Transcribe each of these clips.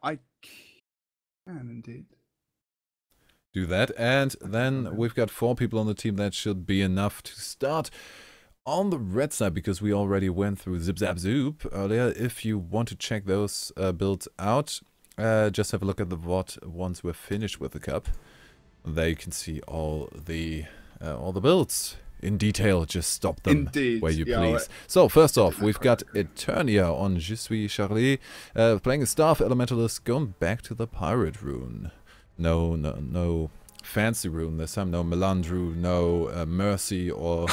I can indeed. Do that, and then we've got 4 people on the team. That should be enough to start on the red side, because we already went through Zap Zoop earlier. If you want to check those builds out, just have a look at the VOD once we're finished with the cup. There you can see all the builds in detail. Just stop them where you please. So first off, we've got Eternia on Suis Charlie, playing a Staff Elementalist, going back to the Pirate rune. No fancy rune this time. No Melandru, no Mercy, or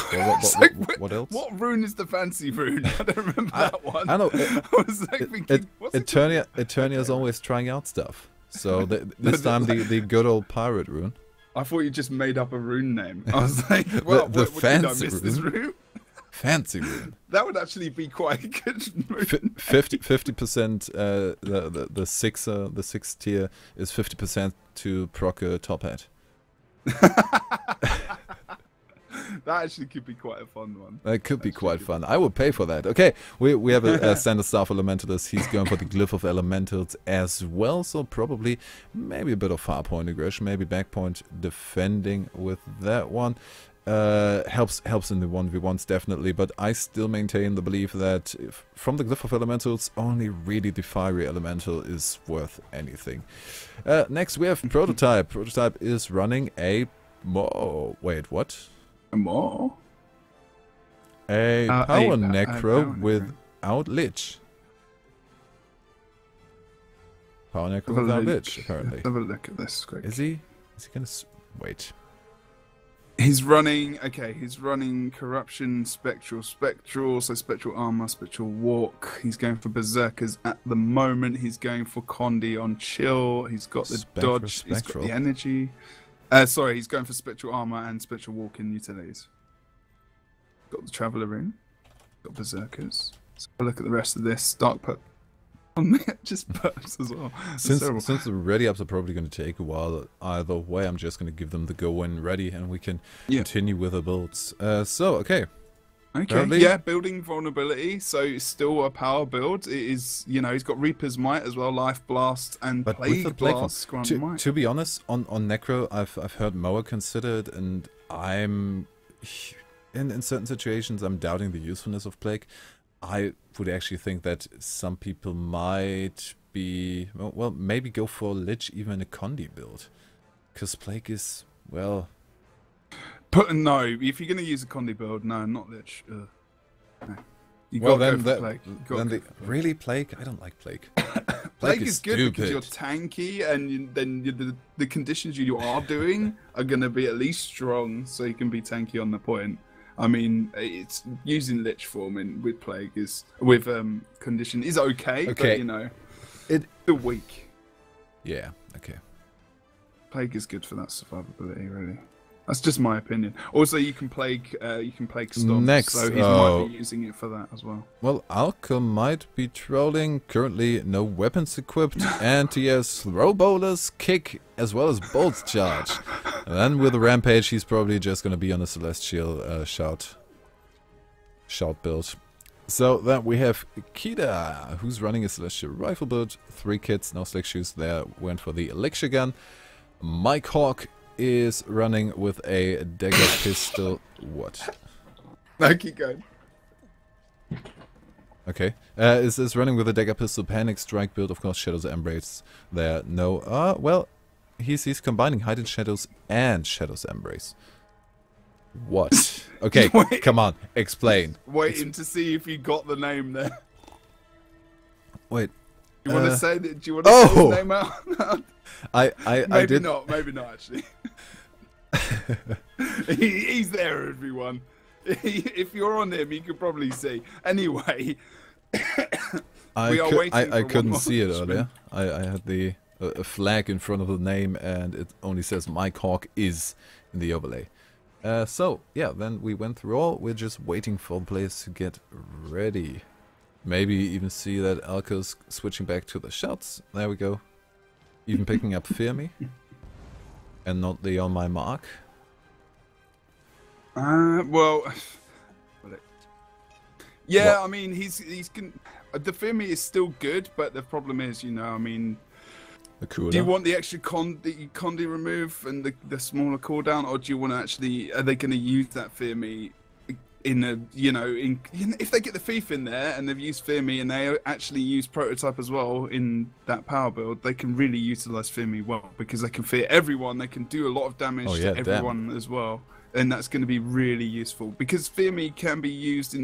what else? What rune is the fancy rune? I don't remember that one. I know. I was like thinking, Eternia's always trying out stuff. So this time the good old Pirate rune. I thought you just made up a rune name. I was like, well, the fancy did I miss this rune? Fancy rune. That would actually be quite a good rune. 50%. The 6th tier is 50% to proc a top hat. That actually could be quite a fun one. That could be quite fun. I would pay for that. Okay, we have a standard Staff Elementalist. He's going for the Glyph of Elementals as well, so probably maybe a bit of far point aggression, maybe back point defending with that one. Helps in the 1v1s definitely, but I still maintain the belief that from the Glyph of Elementals, only really the Fiery Elemental is worth anything. Next we have Prototype. Prototype is running a wait, what? A power Necro without Lich. Power Necro without Lich, apparently. Have a look at this quick. Is he gonna wait? He's running, okay, he's running Corruption, Spectral, so Spectral Armor, Spectral Walk. He's going for Berserkers at the moment. He's going for Condi on Chill. He's got the Dodge, he's got the Energy. Sorry, he's going for Spectral Armor and Spectral Walk in Utilities. Got the Traveler Rune. Got Berserkers. Let's have a look at the rest of this. Dark Put. Just perps as well. Since the ready ups are probably going to take a while either way, I'm just going to give them the go when ready, and we can continue with the builds. Okay, yeah, building vulnerability, so it's still a power build. It is, you know, he's got Reaper's Might as well, Life Blast and Plague Blast. To be honest, on Necro, I've heard Moa considered, and I'm in certain situations I'm doubting the usefulness of Plague. I would actually think that some people might be, well, maybe go for Lich even in a Condi build, because Plague is, well... No, if you're going to use a Condi build, no, not Lich. No. You well, then, really Plague? I don't like Plague. Plague is good stupid. Because you're tanky, and then the conditions you are doing are going to be at least strong, so you can be tanky on the point. I mean, it's using Lich form with Plague is condition is okay, but you know, it's still weak. Yeah. Okay. Plague is good for that survivability, really. That's just my opinion. Also, you can Plague Stomp, next, so he might be using it for that as well. Well, Alka might be trolling. Currently, no weapons equipped, and he has Throw Bowlers, Kick, as well as Bolt Charge. And then with the Rampage, he's probably just going to be on a Celestial shout build. So then we have Kida, who's running a Celestial Rifle build. 3 kits, no slick shoes there. Went for the Elixir Gun. Mike Hawk is running with a dagger pistol. What? No, keep going. Okay. Is running with a dagger pistol, Panic Strike build, of course, Shadow's Embrace there. No. Well, he's combining Hidden Shadows and Shadow's Embrace. What? Okay, come on, explain. Waiting to see if you got the name there. Wait. Do you want to say that? Do you want to say his name out? I did not. Maybe not actually. He's there, everyone. If you're on him, you could probably see. Anyway, I couldn't see it earlier. I had a flag in front of the name, and it only says Mike Hawk is in the overlay. So yeah, then we went through all. We're just waiting for the players to get ready. Maybe even see that Alka's switching back to the shots. There we go. Even picking up Fear Me. And not the On My Mark. Well... Yeah, what? I mean, he's The Fimi is still good, but the problem is, you know, I mean, The do you want the extra Condi remove and the smaller cooldown, or do you want to actually? Are they going to use that Fimi in a, you know, if they get the thief in there and they've used Fimi and they actually use prototype as well in that power build, they can really utilize Fimi well because they can fear everyone. They can do a lot of damage to everyone as well, and that's going to be really useful because Fimi can be used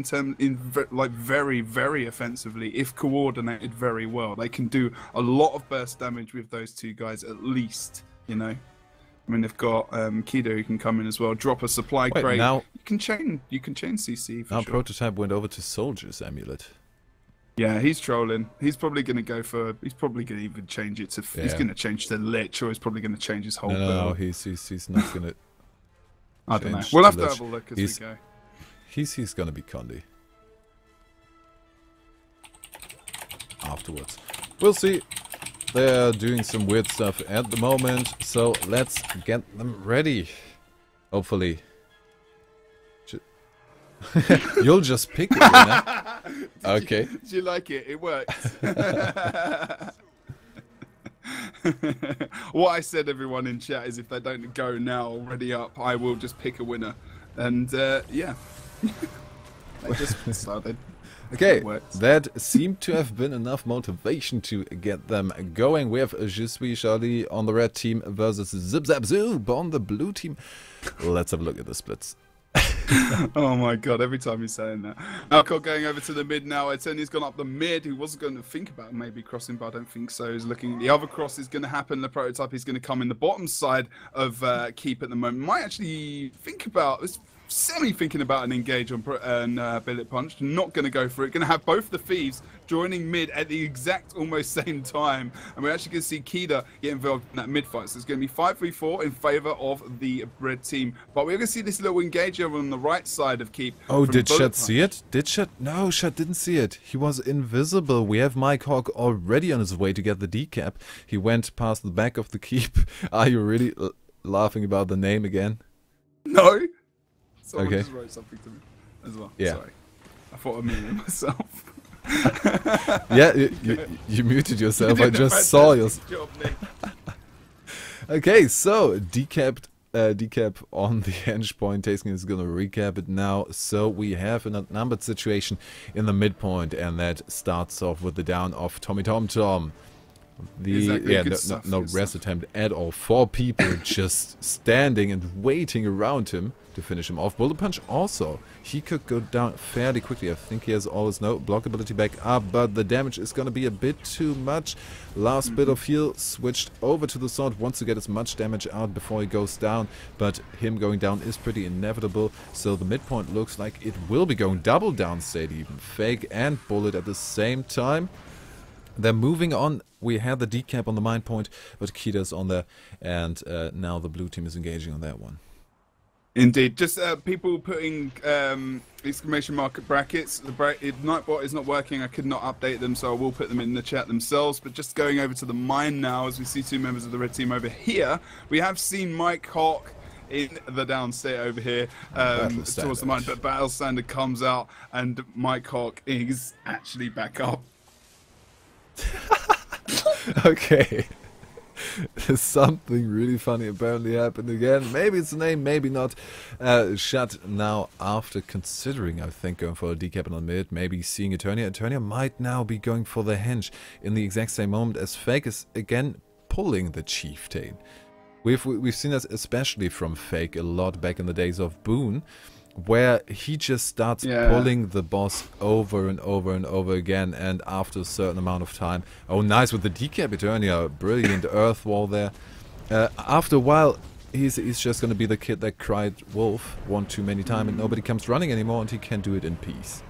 like very, very offensively if coordinated very well. They can do a lot of burst damage with those two guys at least, you know. I mean, they've got Kido who can come in as well. Drop a supply crate. Now you can chain CC. Now sure. Prototype went over to Soldier's Amulet. Yeah, he's trolling. He's probably going to go for. He's probably going to even change it to. Yeah. He's going to change to Lich, or he's probably going to change his whole build. No, he's not going to. I don't know. We'll have to have a look as we go. He's going to be Condi afterwards. We'll see. They're doing some weird stuff at the moment, so let's get them ready. Hopefully. You'll just pick it, winner. Okay. Did you like it? It worked. What I said, everyone in chat, is if they don't go now already up, I will just pick a winner. And, yeah. I just started. Okay, that seemed to have been enough motivation to get them going. We have Suis Charlie on the red team versus Zap Zoop on the blue team. Let's have a look at the splits. Oh my god, every time he's saying that. Alcott going over to the mid now. Eternia's gone up the mid. He wasn't going to think about maybe crossing, but I don't think so. He's looking. The other cross is going to happen. The prototype is going to come in the bottom side of Keep at the moment. Might actually think about this. Semi-thinking about an engage on Billet Punch. Not going to go for it. Going to have both the thieves joining mid at the exact almost same time. And we're actually going to see Kida get involved in that mid fight. So it's going to be 5-3-4 in favour of the red team. But we're going to see this little engage over on the right side of Keep. Oh, did Shat see it? Did Shat? No, Shat didn't see it. He was invisible. We have Mike Hawk already on his way to get the decap. He went past the back of the Keep. Are you really laughing about the name again? No. Someone just wrote something to me as well. Yeah. Sorry. I thought I muted myself. Yeah, you muted yourself. I just saw you. Okay, so decap on the henge point. Tasking is going to recap it now. So we have an outnumbered situation in the midpoint, and that starts off with the down of Tommy Tom Tom. No rest attempt at all. 4 people just standing and waiting around him to finish him off. Bullet Punch also. He could go down fairly quickly. I think he has all his block ability back up, but the damage is going to be a bit too much. Last bit of heal switched over to the sword. Wants to get as much damage out before he goes down, but him going down is pretty inevitable. So the midpoint looks like it will be going double down state even. Fake and Bullet at the same time. They're moving on. We had the decap on the mine point, but Kida's on there, and now the blue team is engaging on that one. Indeed. Just people putting exclamation mark brackets. The Nightbot is not working. I could not update them, so I will put them in the chat themselves. But just going over to the mine now, as we see 2 members of the red team over here, we have seen Mike Hawk in the downstate over here towards the mine, but Battle Standard comes out, and Mike Hawk is actually back up. Okay. Something really funny apparently happened again. Maybe it's the name, maybe not. Shut now after considering, I think, going for a decap on mid, maybe seeing Eternia. Eternia might now be going for the henge in the exact same moment as Fake is again pulling the Chieftain. We've seen this especially from Fake a lot back in the days of Boone, where he just starts pulling the boss over and over and over again, and after a certain amount of time, oh nice with the decap Eternia, brilliant earth wall there. After a while, he's just going to be the kid that cried wolf one too many times and nobody comes running anymore, and he can do it in peace.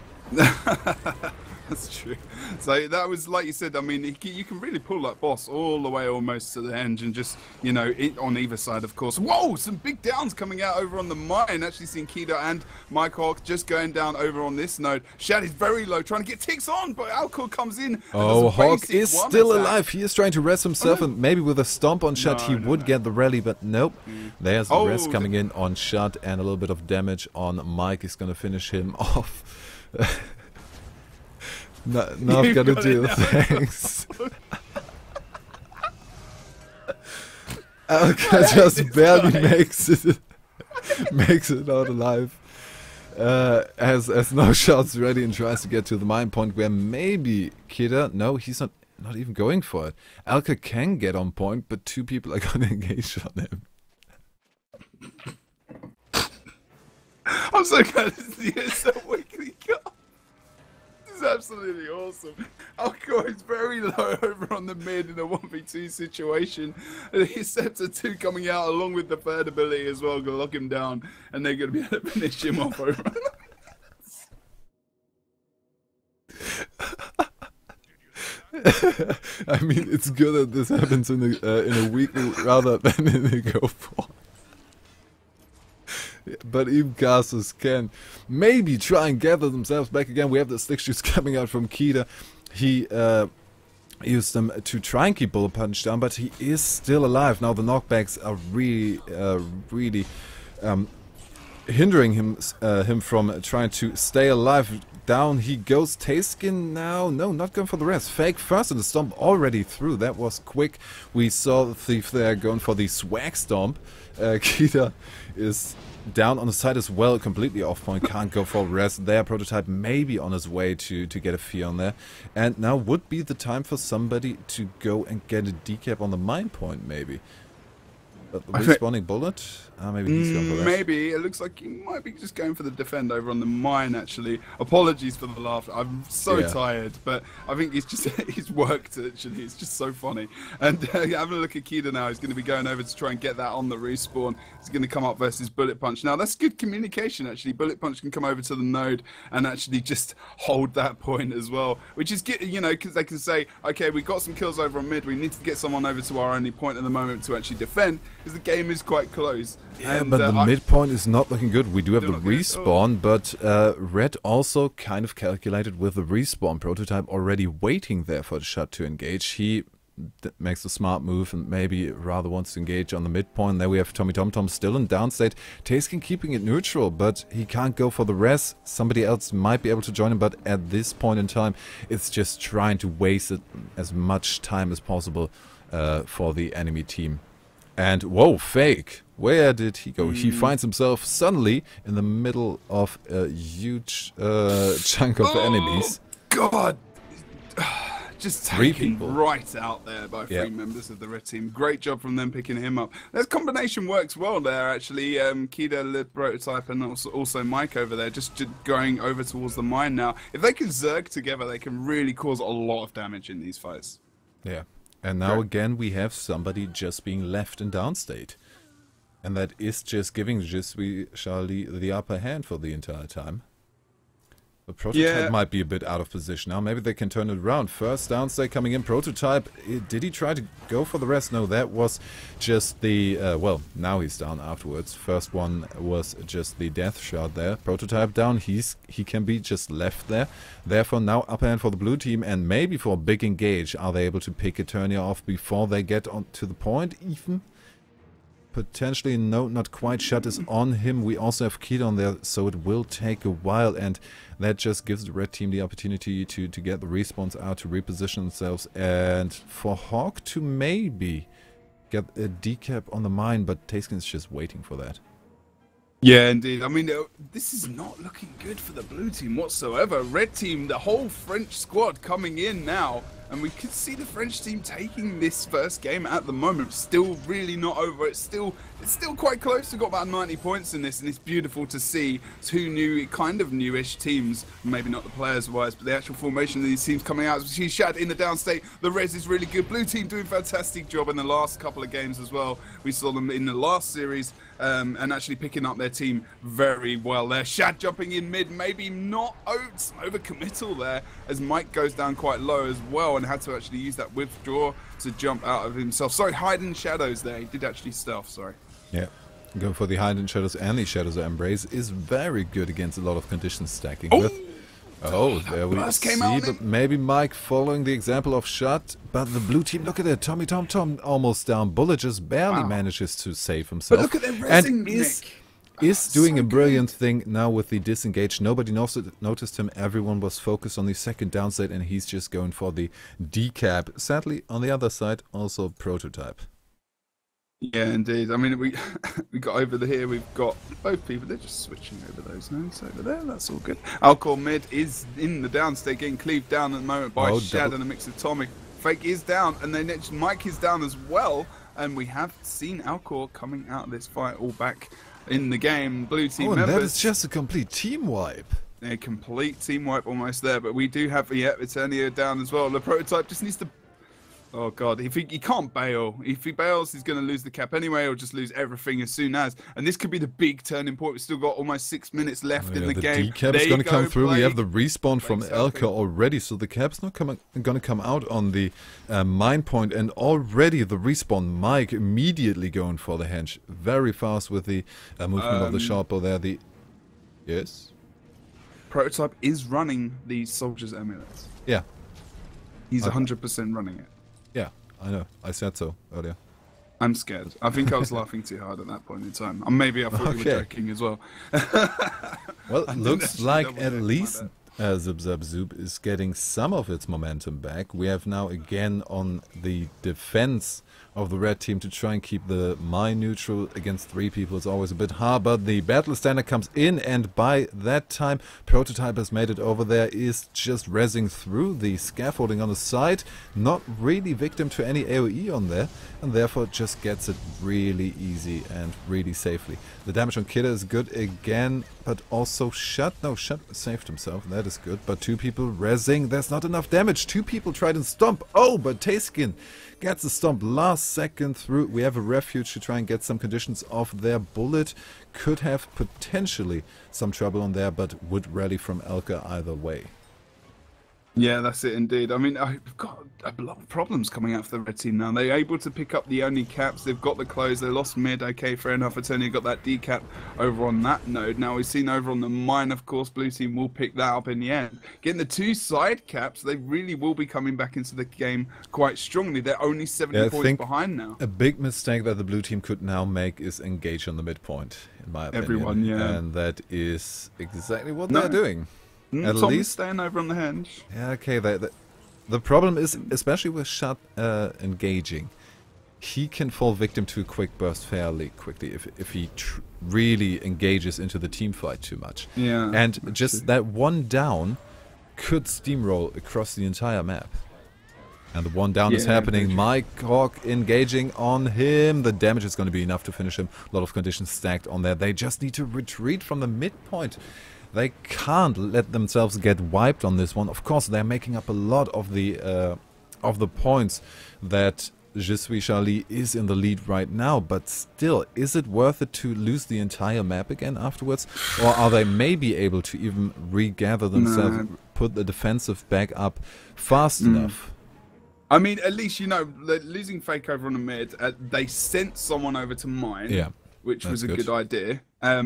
That's true. So that was, like you said, I mean, you can really pull that boss all the way almost to the end, and just, you know, on either side, of course. Whoa, some big downs coming out over on the mine. Actually seeing Kida and Mike Hawk just going down over on this node. Shad is very low, trying to get ticks on, but Alcor comes in. Oh, Hawk is still alive. He is trying to rest himself, and maybe with a stomp on Shad he would get the rally, but nope. There's the rest coming in on Shad, and a little bit of damage on Mike is going to finish him off. Now I've got to do thanks. Alka just barely makes it out alive. Has no shots ready and tries to get to the mine point where maybe Kida. No, he's not even going for it. Alka can get on point, but two people are gonna engage on him. I'm so glad it's the ESL Weekly Cup. This is absolutely awesome. Alcor is very low over on the mid in a 1v2 situation. And his Scepter 2 coming out along with the third ability as well, gonna lock him down, and they're gonna be able to finish him off over. I mean, it's good that this happens in a weekly rather than in a go for. But even casters can maybe try and gather themselves back again. We have the stick shoots coming out from Kida. He used them to try and keep Bullet Punch down, but he is still alive. Now the knockbacks are really hindering him from trying to stay alive. Down he goes. Tayskin now. No, not going for the rest. Fake first and the stomp already through. That was quick. We saw the Thief there going for the swag stomp. Kida is down on the side as well, completely off point, can't go for rest there. Prototype maybe on his way to get a fear on there. And now would be the time for somebody to go and get a decap on the mine point, maybe. But the respawning bullet? Maybe he's going for that. Maybe. It looks like he might be just going for the defend over on the mine, actually. Apologies for the laugh. I'm so tired, but I think he's worked, actually. It's just so funny. And having a look at Kida now, he's going to be going over to try and get that on the respawn. He's going to come up versus Bullet Punch. Now, that's good communication, actually. Bullet Punch can come over to the node and actually just hold that point as well, which is good, you know, because they can say, okay, we got some kills over on mid. We need to get someone over to our only point at the moment to actually defend, because the game is quite close. Yeah, and, but the midpoint is not looking good. We do have the respawn, but Red also kind of calculated with the respawn. Prototype already waiting there for the shot to engage. He makes a smart move and maybe rather wants to engage on the midpoint. There we have Tommy Tom Tom still in downstate. Tayskin keeping it neutral, but he can't go for the res. Somebody else might be able to join him, but at this point in time, it's just trying to waste as much time as possible for the enemy team. And whoa, fake! Where did he go? He finds himself suddenly in the middle of a huge chunk of enemies. God! Just taken right out there by three members of the red team. Great job from them picking him up. That combination works well there, actually. Kida, Lid, Prototype, and also Mike over there, just going over towards the mine now. If they can zerg together, they can really cause a lot of damage in these fights. Yeah. And now again we have somebody just being left in downstate. And that is just giving Suis Charlie the upper hand for the entire time. The Prototype might be a bit out of position now. Maybe they can turn it around. First downstate coming in. Prototype, did he try to go for the rest? No, that was just the... well, now he's down afterwards. First one was just the death shot there. Prototype down. He can be just left there. Therefore, now upper hand for the blue team. And maybe for a big engage, are they able to pick Eternia off before they get on to the point even? Potentially, no, not quite. Shut is on him. We also have Kida on there, so it will take a while, and that just gives the red team the opportunity to get the respawns out, to reposition themselves, and for Hawk to maybe get a decap on the mine, but Tayskin's just waiting for that. Yeah, indeed. I mean, this is not looking good for the blue team whatsoever. Red team, the whole French squad coming in now. And we could see the French team taking this first game at the moment. Still really not over. It's still quite close. We've got about 90 points in this, and it's beautiful to see two new, kind of newish teams. Maybe not the players-wise, but the actual formation of these teams coming out. She's Shad in the downstate. The res is really good. Blue team doing a fantastic job in the last couple of games as well. We saw them in the last series and actually picking up their team very well there. Shad jumping in mid, maybe not overcommittal there, as Mike goes down quite low as well and had to actually use that withdraw to jump out of himself. Sorry, hide in shadows there. He did actually stealth, sorry. Yeah, going for the hide in shadows, and the shadows embrace is very good against a lot of conditions stacking with. Oh, there we see, but maybe Mike following the example of Shut, but the blue team, look at it, Tommy Tom Tom almost down. Bullet just barely manages to save himself. But look at their resing, Nick. is doing so a brilliant good. thing now with the disengage. Nobody noticed him. Everyone was focused on the second downside, and he's just going for the decap. Sadly, on the other side, also Prototype. Yeah, indeed. I mean, we got over here. We've got both people. They're just switching over those nodes over there. That's all good. Alcor mid is in the downstate, getting cleaved down at the moment by Shad and a mix of Tommy. Fake is down, and then Mike is down as well. And we have seen Alcor coming out of this fight all back in the game. Blue team members. That is just a complete team wipe. A complete team wipe almost there. But we do have, Eternia down as well. The Prototype just needs to... Oh god, if he can't bail. If he bails, he's going to lose the cap anyway, or just lose everything as soon as. And this could be the big turning point. We've still got almost 6 minutes left in the game. The decap is going to come through. We have the respawn from Elka already, so the cap's not going to come out on the mine point. And already the respawn, Mike immediately going for the henge. Very fast with the movement of the sharper there. Yes? Prototype is running the Soldier's Amulets. Yeah. He's 100% running it. Yeah, I know. I said so earlier. I'm scared. I think I was laughing too hard at that point in time. Maybe I thought you were joking as well. Well, it looks like at least Zap Zoop is getting some of its momentum back. We have now again on the defense of the red team to try and keep the mine neutral. Against 3 people it's always a bit hard, but the battle standard comes in, and by that time Prototype has made it over there, is just rezzing through the scaffolding on the side, not really victim to any AoE on there, and therefore just gets it really easy and really safely. The damage on Killer is good again, but also Shut saved himself, that is good, but 2 people rezzing, there's not enough damage. 2 people tried and stomp, but Tayskin gets the stomp last second through. We have a refuge to try and get some conditions off their bullet. Could have potentially some trouble on there, but would rally from Elka either way. Yeah, that's it indeed. I mean, I've got a lot of problems coming out for the red team now. They're able to pick up the only caps. They've got the close. They lost mid. Okay, fair enough. Eternia got that decap over on that node. Now we've seen over on the mine, of course, blue team will pick that up in the end. Getting the 2 side caps, they really will be coming back into the game quite strongly. They're only 70 points behind now. A big mistake that the blue team could now make is engage on the midpoint, in my opinion. Everyone, yeah. And that is exactly what they're doing. At Tom's least staying over on the henge. Yeah, okay. The problem is, especially with Shut engaging, he can fall victim to a quick burst fairly quickly if he really engages into the team fight too much. Yeah. And just that one down could steamroll across the entire map. And the one down is happening. Mike Hawk engaging on him. The damage is going to be enough to finish him. A lot of conditions stacked on there. They just need to retreat from the midpoint. They can't let themselves get wiped on this one. Of course, they're making up a lot of the points that Suis is in the lead right now. But still, is it worth it to lose the entire map again afterwards? Or are they maybe able to even regather themselves, put the defensive back up fast enough? I mean, at least, losing Fake over on the mid, they sent someone over to mine, which was a good idea.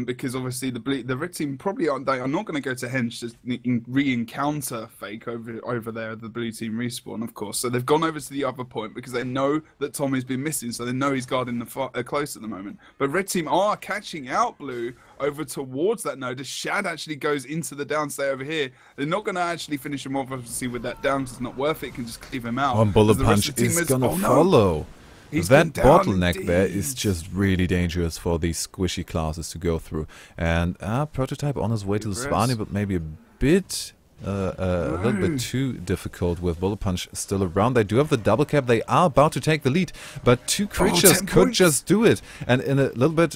Because obviously the red team probably are not going to go to henge to re-encounter Fake over there at the blue team respawn, of course. So they've gone over to the other point because they know that Tommy's been missing, so they know he's guarding the close at the moment. But red team are catching out blue over towards that node. The Shad actually goes into the downstay over here. They're not going to actually finish him off, obviously, with that down. It's not worth it. Can just cleave him out. One bullet punch is going to follow. That bottleneck indeed. there is just really dangerous for these squishy classes to go through. And Prototype on his way to the Svani, but maybe a bit, a little bit too difficult with Bullet Punch still around. They do have the double cap. They are about to take the lead, but 2 creatures could just do it. And in a little bit,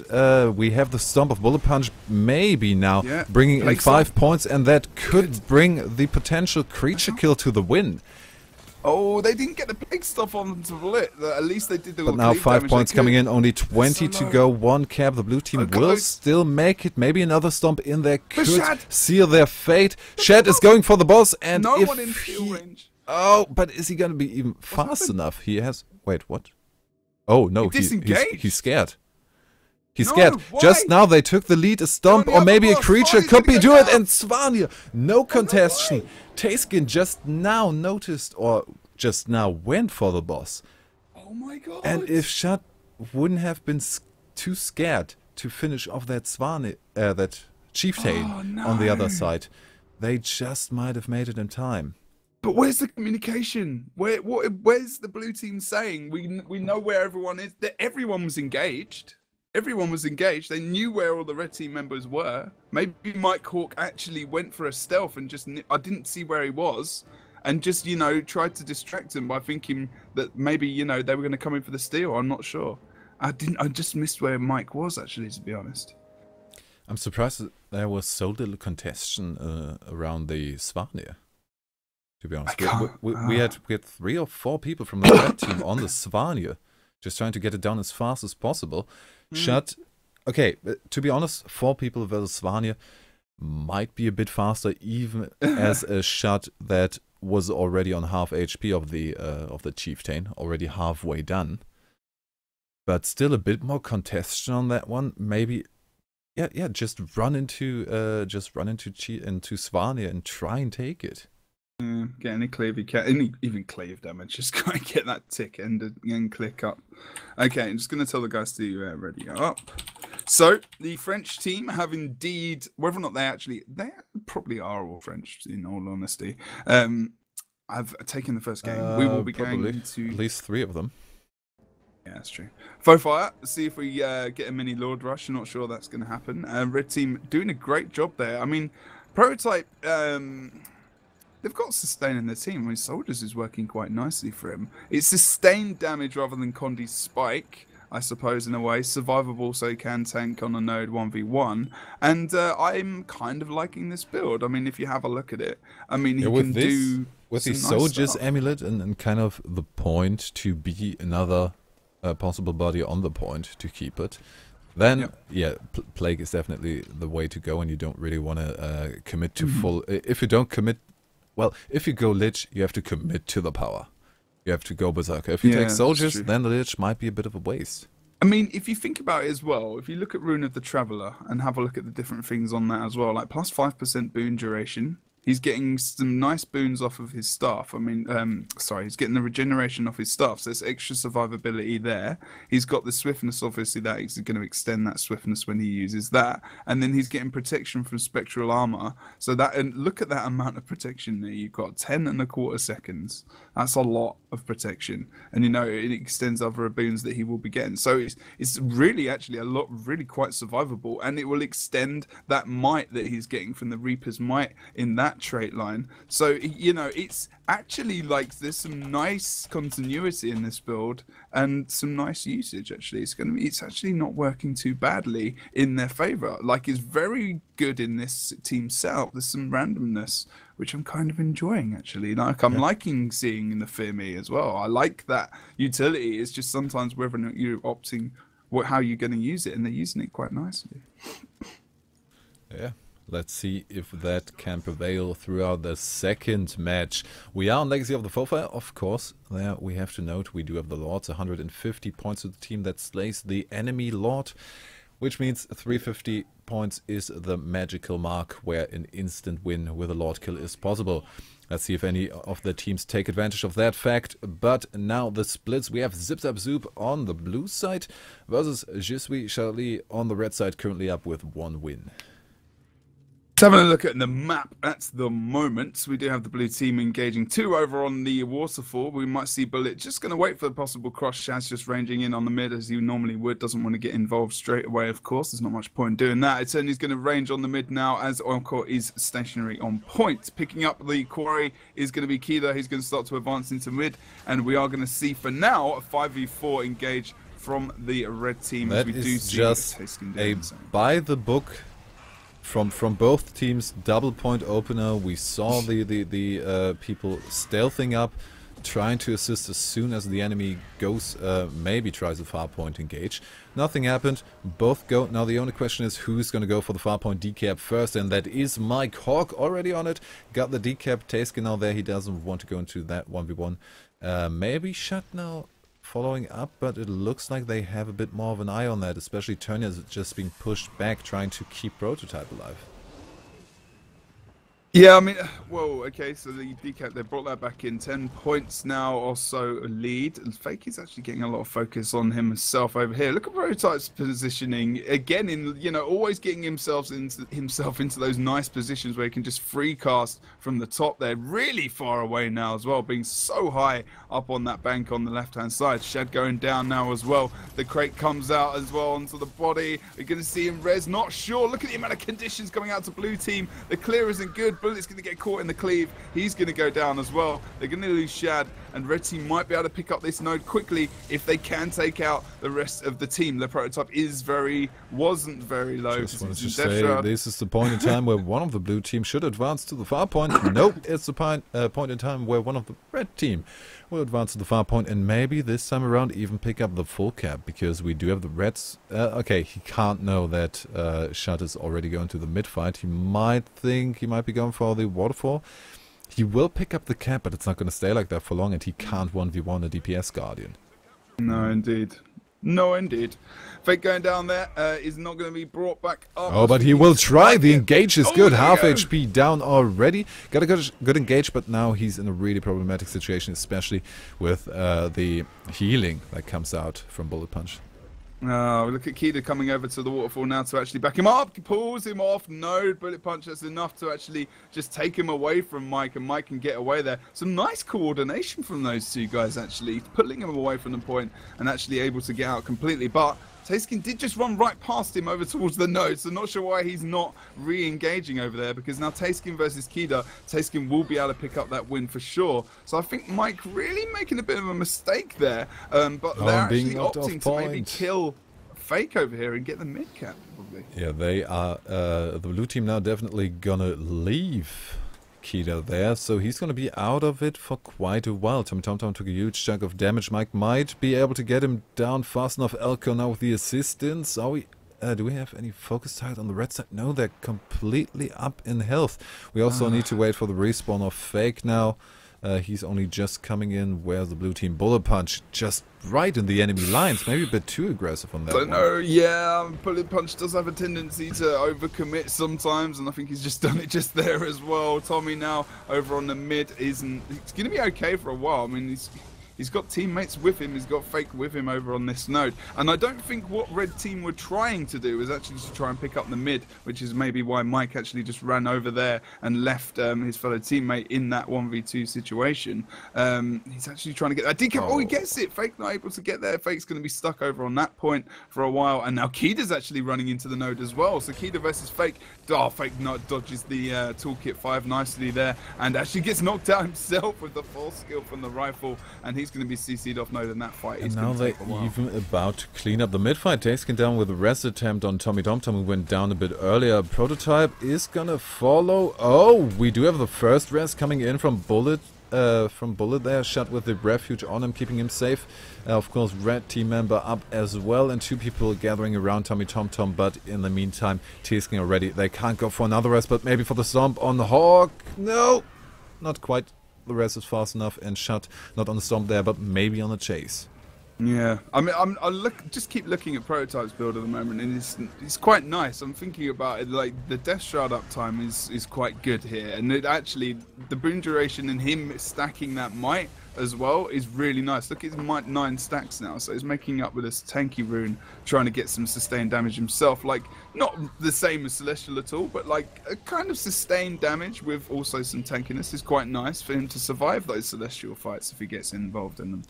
we have the stomp of Bullet Punch, maybe now bringing in 5 points, and that could bring the potential creature kill to the win. Oh, they didn't get the big stuff on to lit. At least they did the But now 5 points coming in, only 20 to go, 1 cap. The blue team will still make it. Maybe another stomp in there could seal their fate. Shad is going for the boss, and no one in field range. Oh, but is he going to be even fast enough? He has... Wait, what? Oh, no, he's scared. He's scared. Why? Just now they took the lead. A stomp or maybe a creature could be do it. And Svania, no contestation. Tayskin just now noticed or just now went for the boss. Oh my god. And if Shut wouldn't have been too scared to finish off that that Chieftain no. on the other side. They just might have made it in time. But where's the communication? Where's the blue team saying? We know where everyone is. That everyone was engaged. Everyone was engaged. They knew where all the red team members were. Maybe Mike Hawk actually went for a stealth and just I didn't see where he was, and just tried to distract him by thinking that maybe they were going to come in for the steal. I'm not sure. I just missed where Mike was actually, to be honest. I'm surprised that there was so little contention around the Svanir. To be honest, we had 3 or 4 people from the red team on the Svanir, just trying to get it down as fast as possible. Shut. Okay, to be honest, 4 people versus Svanir might be a bit faster, even as a shot that was already on half HP of the Chieftain, already halfway done. But still a bit more contention on that one. Maybe, yeah, just run into Svanir and try and take it. Get any cleave you can, even cleave damage. Just gotta get that tick and click up. Okay, I'm just gonna tell the guys to ready up. So the French team have indeed, whether or not they probably are all French, in all honesty. I've taken the first game. We will be going to at least 3 of them. Yeah, that's true. Fire, see if we get a mini Lord Rush. I'm not sure that's going to happen. Red team doing a great job there. I mean, Prototype, they've got sustain in their team. I mean, Soldiers is working quite nicely for him. It's sustained damage rather than Condi's spike, I suppose, in a way. Survivable, so he can tank on a node 1v1. And I'm kind of liking this build. I mean, if you have a look at it, I mean, he can do with the nice Soldiers stuff. amulet and kind of the point to be another possible body on the point to keep it. Then, yeah, Plague is definitely the way to go, and you don't really want to commit to full. If you don't commit, well, if you go Lich, you have to commit to the power. You have to go Berserker. If you take Soldiers, then the Lich might be a bit of a waste. I mean, if you think about it as well, if you look at Rune of the Traveller and have a look at the different things on that as well, like plus 5% boon duration. He's getting some nice boons off of his staff. I mean, he's getting the regeneration off his staff, so there's extra survivability there. He's got the swiftness, obviously, that he's going to extend that swiftness when he uses that. And then he's getting protection from spectral armor. So that, and look at that amount of protection there. You've got 10.25 seconds. That's a lot of protection. And, it extends other boons that he will be getting. So it's really actually a lot, really quite survivable. And it will extend that might that he's getting from the Reaper's Might in that trait line. So it's actually like there's some nice continuity in this build and some nice usage. Actually, it's actually not working too badly in their favor. Like, it's very good in this team setup. There's some randomness which I'm kind of enjoying, actually. Like, I'm liking seeing in the Fear Me as well. I like that utility. It's just sometimes whether or not you're opting how you're going to use it, and they're using it quite nicely. Yeah. Let's see if that can prevail throughout the second match. We are on Legacy of the Forefarer, of course. There we have to note we do have the Lords, 150 points to the team that slays the enemy Lord, which means 350 points is the magical mark where an instant win with a Lord kill is possible. Let's see if any of the teams take advantage of that fact. But now the splits. We have Zap Zoop on the blue side versus Suis Charlie on the red side, currently up with 1 win. Having a look at the map at the moment, we do have the blue team engaging 2 over on the waterfall. We might see Bullet just going to wait for the possible cross. Shaz just ranging in on the mid as he normally would. Doesn't want to get involved straight away, of course. There's not much point doing that. Eternity's going to range on the mid now as Oilcore is stationary on point. Picking up the quarry is going to be Keeler. He's going to start to advance into mid. And we are going to see, for now, a 5v4 engage from the red team. That as we do is see just a by-the-book from both teams, double point opener. We saw the people stealthing up, trying to assist as soon as the enemy goes, maybe tries a far point engage. Nothing happened. Both go. Now the only question is who's going to go for the far point decap first, and that is Mike Hawk already on it. Got the decap. Tayskin now there. He doesn't want to go into that 1v1. Maybe Shut now following up, but it looks like they have a bit more of an eye on that, especially Turnia's just being pushed back, trying to keep Prototype alive. Yeah, I mean, whoa, okay, so the decap, they brought that back in. 10 points now, also a lead. And Fake is actually getting a lot of focus on himself over here. Look at Prototype's positioning. Again, always getting himself into those nice positions where he can just free cast from the top there. Really far away now as well, being so high up on that bank on the left-hand side. Shed going down now as well. The crate comes out as well onto the body. We're going to see him res, not sure. Look at the amount of conditions coming out to blue team. The clear isn't good. Bullet's going to get caught in the cleave. He's going to go down as well. They're going to lose Shad, and red team might be able to pick up this node quickly if they can take out the rest of the team. The Prototype wasn't very low. Just wanted to say, this is the point in time where one of the blue team should advance to the far point. Nope, it's the point in time where one of the red team will advance to the far point, and maybe this time around even pick up the full cap, because we do have the reds. Okay, he can't know that Shad is already going to the mid fight. He might think he might be going for the waterfall. He will pick up the cap, but it's not going to stay like that for long, and he can't 1v1 a DPS Guardian. No, indeed. No, indeed. Fake going down there is not going to be brought back up. Oh, but he will try. The engage is good. Half HP down already. Got a good engage, but now he's in a really problematic situation, especially with the healing that comes out from Bullet Punch. Oh, look at Kida coming over to the waterfall now to actually back him up. Pulls him off. No, Bullet Punch. That's enough to actually just take him away from Mike, and Mike can get away there. Some nice coordination from those two guys, actually. Pulling him away from the point and actually able to get out completely. But Tayskin did just run right past him over towards the node, so not sure why he's not re-engaging over there, because now Tayskin versus Kida, Tayskin will be able to pick up that win for sure. So I think Mike really making a bit of a mistake there, but they're actually opting to maybe kill Fake over here and get the mid cap, probably. Yeah, they are, the blue team now definitely gonna leave Kida there, so he's going to be out of it for quite a while. TommyTomTom took a huge chunk of damage. Mike might be able to get him down fast enough. Elko now with the assistance. Are we, do we have any focus target on the red side? No, they're completely up in health. We also need to wait for the respawn of Fake now. He's only just coming in. Where's the blue team? Bullet Punch just right in the enemy lines. Maybe a bit too aggressive on that one. No, yeah, Bullet Punch does have a tendency to overcommit sometimes, and I think he's just done it just there as well. Tommy now over on the mid he's going to be okay for a while. I mean, he's got teammates with him, he's got Fake with him over on this node. And I don't think what red team were trying to do was actually to try and pick up the mid, which is maybe why Mike actually just ran over there and left his fellow teammate in that 1v2 situation. He's actually trying to get that decap. Oh, he gets it. Fake not able to get there. Fake's going to be stuck over on that point for a while. And now Kida's actually running into the node as well. So Kida versus Fake. Oh, Fake not dodges the toolkit 5 nicely there, and actually gets knocked out himself with the full skill from the rifle, and he's going to be CC'd off node in that fight. And now they're even about to clean up the mid fight. Tayskin down with a rest attempt on TommyTomTom, who went down a bit earlier. Prototype is gonna follow. Oh, we do have the first rest coming in from Bullet. There, shot with the refuge on him, keeping him safe. Of course, red team member up as well, and 2 people gathering around TommyTomTom. But in the meantime, Tayskin already. They can't go for another rest, but maybe for the stomp on the Hawk. No, not quite. The rest is fast enough, and shot not on the stomp there, but maybe on the chase. Yeah, I mean, just keep looking at Prototype's build at the moment, and it's quite nice. I'm thinking about it, like the Death Shroud uptime is quite good here, and it actually the boon duration and him stacking that might as well is really nice. Look, he's might 9 stacks now, so he's making up with this tanky rune, trying to get some sustained damage himself. Like not the same as Celestial at all, but like a kind of sustained damage with also some tankiness is quite nice for him to survive those Celestial fights if he gets involved in them.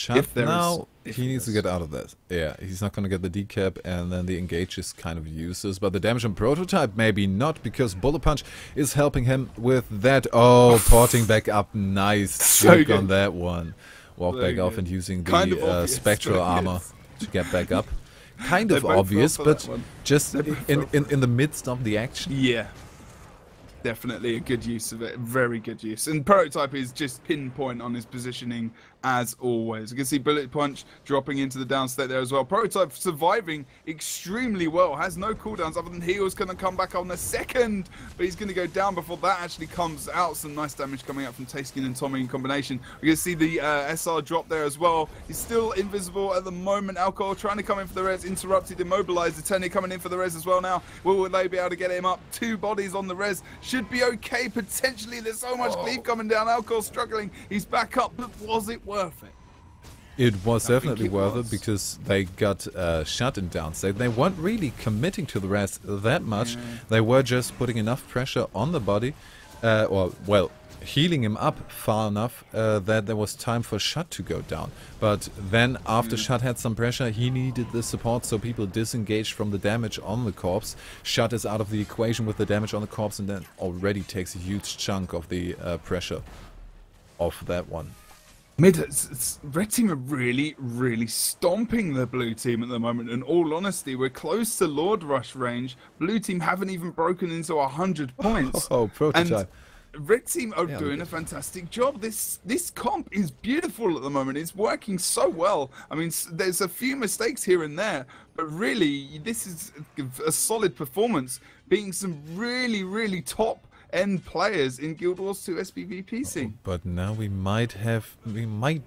Now he needs to get out of that. Yeah, he's not going to get the decap, and then the engage is kind of useless. But the damage on Prototype maybe not, because Bullet Punch is helping him with that. Oh, porting back up. Nice so on that one. Walk so back off and using the spectral armor to get back up. Kind of obvious, but just in the midst of the action. Yeah. Definitely a good use of it, very good use. And Prototype is just pinpoint on his positioning as always. You can see Bullet Punch dropping into the down state there as well. Prototype surviving extremely well. Has no cooldowns other than heals. Going to come back on the second, but he's going to go down before that actually comes out. Some nice damage coming out from Taskin and Tommy in combination. We can see the SR drop there as well. He's still invisible at the moment. Alcohol trying to come in for the res. Interrupted, immobilized. The Tenny coming in for the res as well now. Will they be able to get him up? 2 bodies on the res. Should be okay potentially. There's so much cleave coming down. Alcohol struggling. He's back up, but was it worth it? It was definitely worth it because they got shut in downstate. They weren't really committing to the rest that much. They were just putting enough pressure on the body, or, well, healing him up far enough that there was time for Shut to go down. But then after Shut had some pressure, he needed the support, so people disengaged from the damage on the corpse. Shut is out of the equation with the damage on the corpse, and that already takes a huge chunk of the pressure off that one. Red team are really stomping the blue team at the moment. In all honesty, we're close to Lord Rush range. Blue team haven't even broken into 100 points. Oh, Prototype. And Red team are doing a fantastic job. This comp is beautiful at the moment. It's working so well. I mean, there's a few mistakes here and there, but really, this is a solid performance, beating some really top end players in Guild Wars 2 sPVP scene. But now we might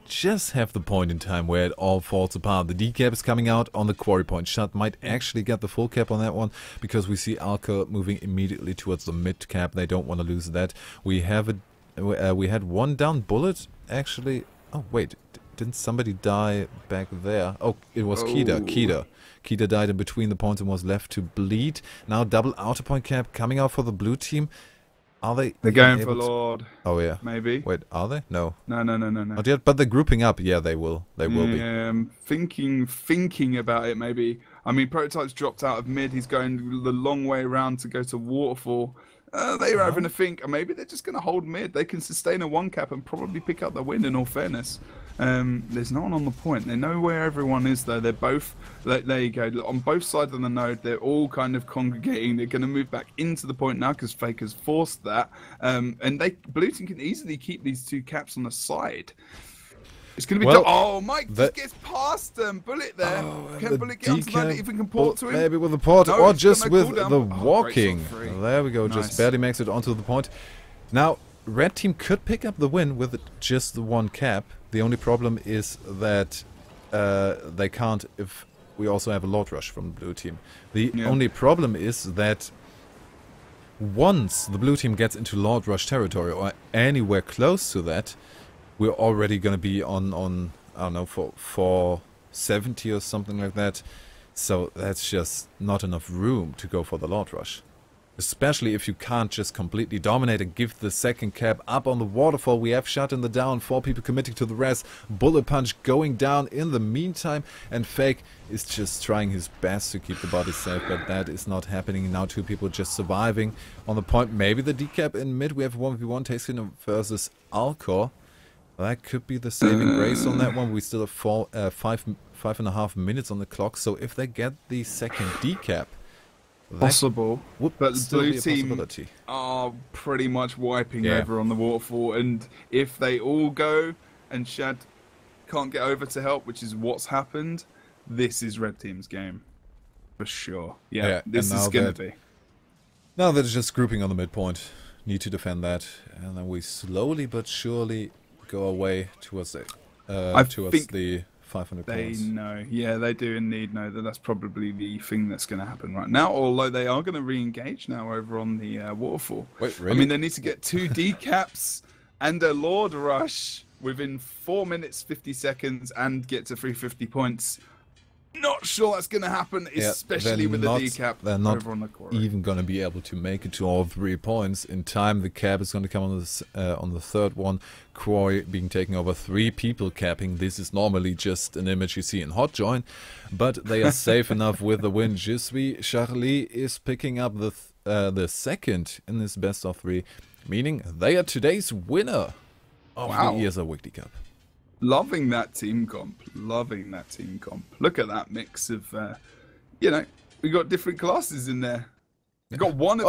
just have the point in time where it all falls apart. The decap is coming out on the quarry point. Shut might actually get the full cap on that one because we see Alka moving immediately towards the mid cap. They don't want to lose that. We have we had one down bullet actually. Oh wait, didn't somebody die back there? Oh, it was Kida. Kida died in between the points and was left to bleed. Now double outer point cap coming out for the blue team. Are they? They're going for Lord. Oh yeah. Maybe. Wait, are they? No. No. Not yet, but they're grouping up. Yeah, they will. They will be. I'm thinking about it. Maybe. I mean, Prototype's dropped out of mid. He's going the long way around to go to Waterfall. They're having a think. Or maybe they're just going to hold mid. They can sustain a 1 cap and probably pick up the win. In all fairness, there's no one on the point. They know where everyone is though. They're both. There you go. On both sides of the node, they're all kind of congregating. They're going to move back into the point now because Faker's forced that. And blue team can easily keep these 2 caps on the side. It's going to be... oh, Mike just gets past them. Bullet there. Can Bullet get onto that if we can port to him? Maybe with the port or just with the walking. There we go. Nice. Just barely makes it onto the point. Now, Red team could pick up the win with just the 1 cap. The only problem is that they can't if we also have a Lord Rush from the blue team. The only problem is that once the blue team gets into Lord Rush territory or anywhere close to that, we're already going to be on I don't know, for 470 or something like that. So that's just not enough room to go for the Lord Rush. Especially if you can't just completely dominate and give the second cap up on the waterfall. We have Shut in the down, 4 people committing to the rest. Bullet Punch going down in the meantime. And Fake is just trying his best to keep the body safe, but that is not happening. Now 2 people just surviving on the point. Maybe the decap in mid. We have 1v1 Taskin versus Alcor. That could be the saving grace on that one. We still have 5.5 minutes on the clock. So if they get the second decap, possible, but blue team possibility. Are pretty much wiping over on the waterfall. And if they all go and Shad can't get over to help, which is what's happened, this is Red team's game for sure. Yeah, this is gonna be. Now they're just grouping on the midpoint. Need to defend that, and then we slowly but surely go away towards the the 500 points. They know, yeah, they do indeed know that that's probably the thing that's going to happen right now. Although they are going to re-engage now over on the waterfall. Wait, really? I mean, they need to get 2 decaps and a Lord Rush within 4 minutes 50 seconds and get to 350 points. Not sure that's going to happen, especially with the decap. They're not over on the quarry. even going to be able to make it to all 3 points in time. The cap is going to come on the third one. Quarry being taken over, 3 people capping. This is normally just an image you see in Hot Join, but they are safe enough with the win. Suis Charlie is picking up the second in this best of 3, meaning they are today's winner of the ESL Weekly Cup. Loving that team comp. Loving that team comp. Look at that mix of, you know, we got different classes in there. We got one of